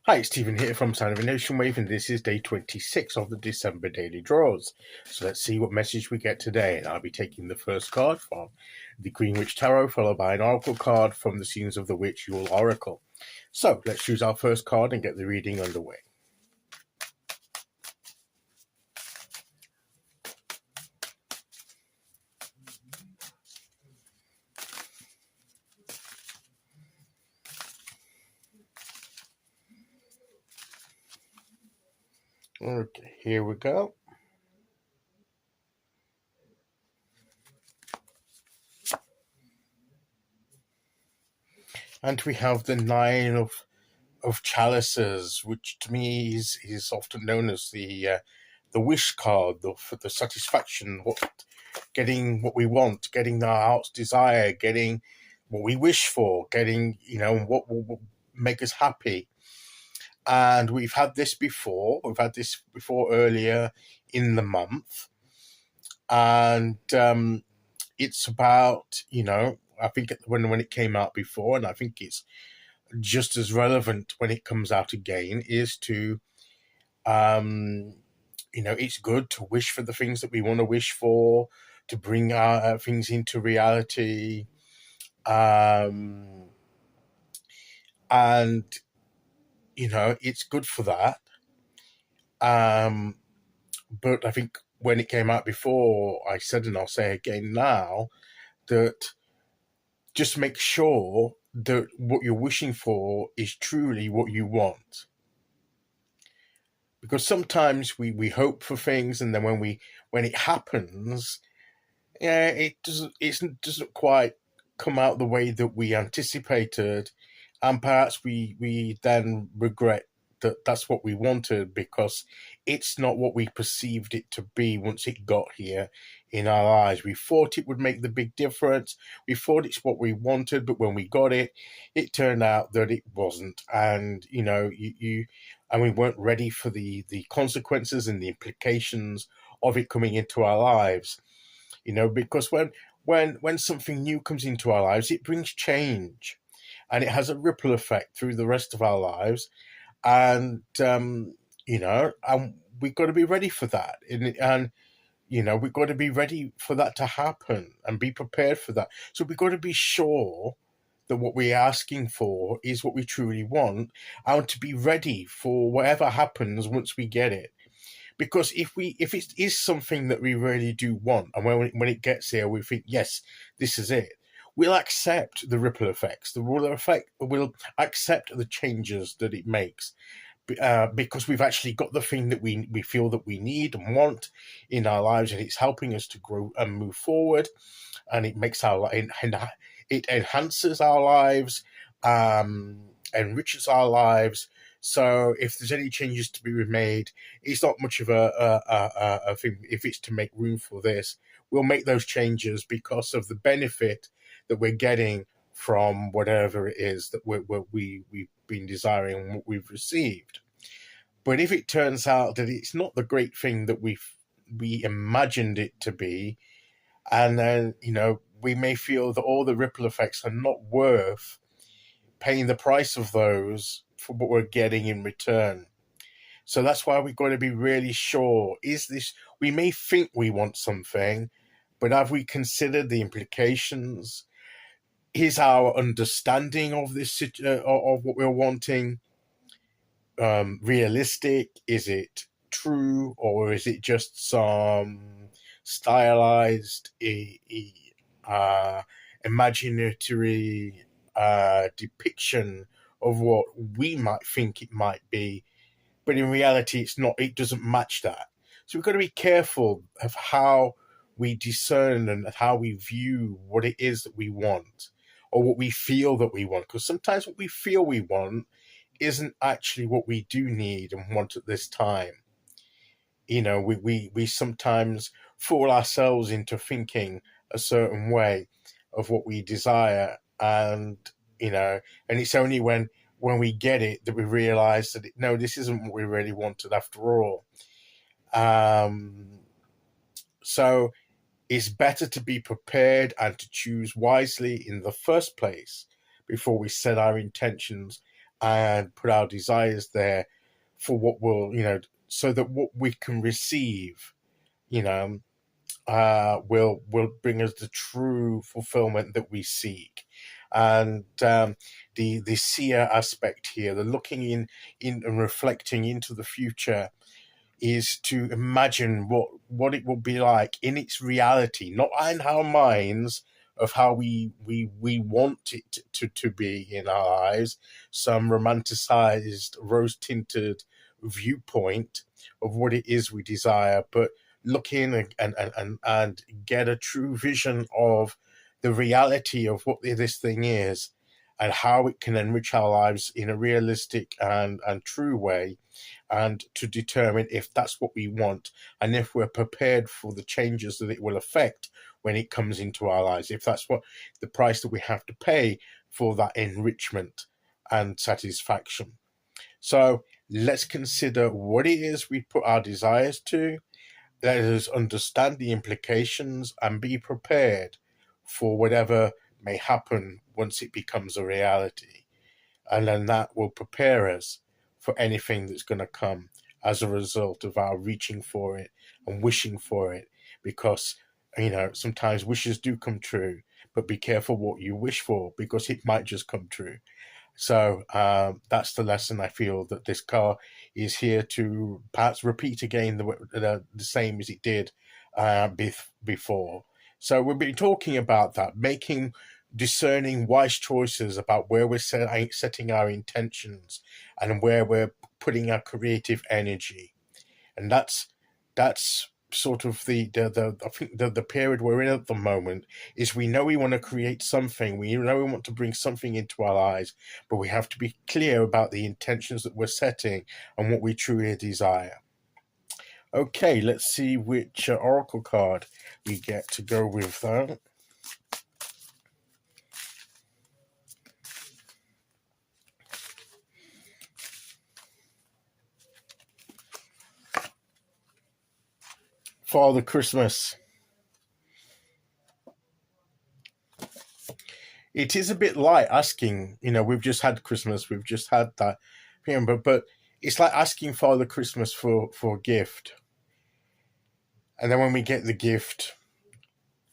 Hi, it's Stephen here from Sound of a Nation Wave, and this is day 26 of the December daily draws. So let's see what message we get today. And I'll be taking the first card from the Green Witch Tarot, followed by an Oracle card from the Scenes of the Witch Yule Oracle. So let's choose our first card and get the reading underway. Okay, here we go. And we have the Nine of Chalices, which to me is often known as the wish card, for the satisfaction, getting what we want, getting our heart's desire, getting what we wish for, getting what will make us happy. And we've had this before. We've had this before earlier in the month, and it's about I think when it came out before, and I think it's just as relevant when it comes out again, is to it's good to wish for the things that we want to wish for, to bring our things into reality, and it's good for that. But I think when it came out before, I said, and I'll say again now, that just make sure that what you're wishing for is truly what you want. Because sometimes we hope for things, and then when it happens, it doesn't quite come out the way that we anticipated, and perhaps we then regret that that's what we wanted, because it's not what we perceived it to be once it got here in our lives. We thought it would make the big difference. We thought it's what we wanted, but when we got it, it turned out that it wasn't. And and we weren't ready for the consequences and the implications of it coming into our lives. Because when something new comes into our lives, it brings change, and it has a ripple effect through the rest of our lives. And and we've got to be ready for that, and we've got to be ready for that to happen and be prepared for that. So we've got to be sure that what we're asking for is what we truly want, and to be ready for whatever happens once we get it. Because if it is something that we really do want, and when it gets here, we think, yes, this is it, we'll accept the ripple effects. We'll accept the changes that it makes, because we've actually got the thing that we feel that we need and want in our lives, and it's helping us to grow and move forward, and it makes it enhances our lives, enriches our lives. So if there's any changes to be made, it's not much of a thing. If it's to make room for this, we'll make those changes because of the benefit that we're getting from whatever it is that we've been desiring and what we've received. But if it turns out that it's not the great thing that we imagined it to be, and then we may feel that all the ripple effects are not worth paying the price of those for what we're getting in return. So that's why we've got to be really sure, we may think we want something, but have we considered the implications? Is our understanding of this, of what we're wanting, realistic? Is it true, or is it just some stylized, imaginatory depiction of what we might think it might be, but in reality it's not, it doesn't match that. So we've got to be careful of how we discern and how we view what it is that we want, or what we feel that we want, because sometimes what we feel we want isn't actually what we do need and want at this time. We sometimes fool ourselves into thinking a certain way of what we desire, and and it's only when we get it that we realize that no, this isn't what we really wanted after all. So it's better to be prepared and to choose wisely in the first place before we set our intentions and put our desires there for what will, so that what we can receive, you know, will bring us the true fulfillment that we seek. And the seer aspect here, the looking in and reflecting into the future, is to imagine what it will be like in its reality, not in our minds of how we want it to be in our lives, some romanticized, rose-tinted viewpoint of what it is we desire, but look in and get a true vision of the reality of what this thing is and how it can enrich our lives in a realistic and true way, and to determine if that's what we want and if we're prepared for the changes that it will affect when it comes into our lives, if that's what the price that we have to pay for that enrichment and satisfaction. So let's consider what it is we put our desires to. Let us understand the implications and be prepared for whatever may happen once it becomes a reality. And then that will prepare us for anything that's going to come as a result of our reaching for it and wishing for it. Because, sometimes wishes do come true, but be careful what you wish for, because it might just come true. So that's the lesson I feel that this car is here to perhaps repeat again, the same as it did before. So we've been talking about that, making discerning wise choices about where we're setting our intentions and where we're putting our creative energy. And that's sort of I think the period we're in at the moment is, we know we want to create something, we know we want to bring something into our lives, but we have to be clear about the intentions that we're setting and what we truly desire. Okay, let's see which oracle card we get to go with that. Father Christmas. It is a bit light asking, we've just had Christmas, we've just had that, but it's like asking Father Christmas for a gift. And then when we get the gift,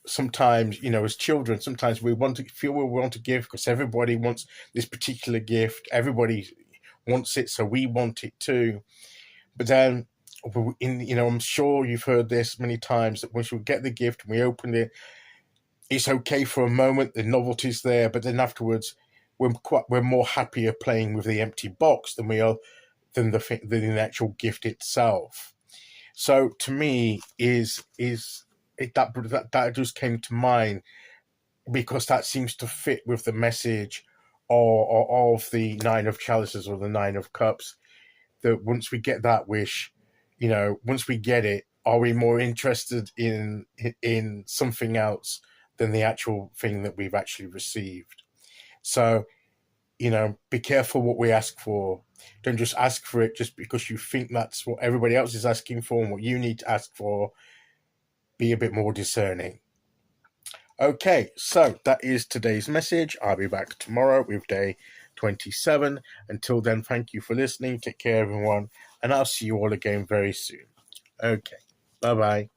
sometimes, as children, sometimes we want to give because everybody wants this particular gift. Everybody wants it, so we want it too. But then, I'm sure you've heard this many times, that once we get the gift and we open it, it's okay for a moment, the novelty's there, but then afterwards, we're more happier playing with the empty box than we are than the actual gift itself. So to me, that just came to mind, because that seems to fit with the message of the Nine of Chalices or the Nine of Cups. That once we get that wish, once we get it, are we more interested in something else than the actual thing that we've actually received? So, be careful what we ask for. Don't just ask for it just because you think that's what everybody else is asking for and what you need to ask for. Be a bit more discerning. Okay, so that is today's message. I'll be back tomorrow with day 27. Until then, thank you for listening. Take care, everyone, and I'll see you all again very soon. Okay, bye-bye.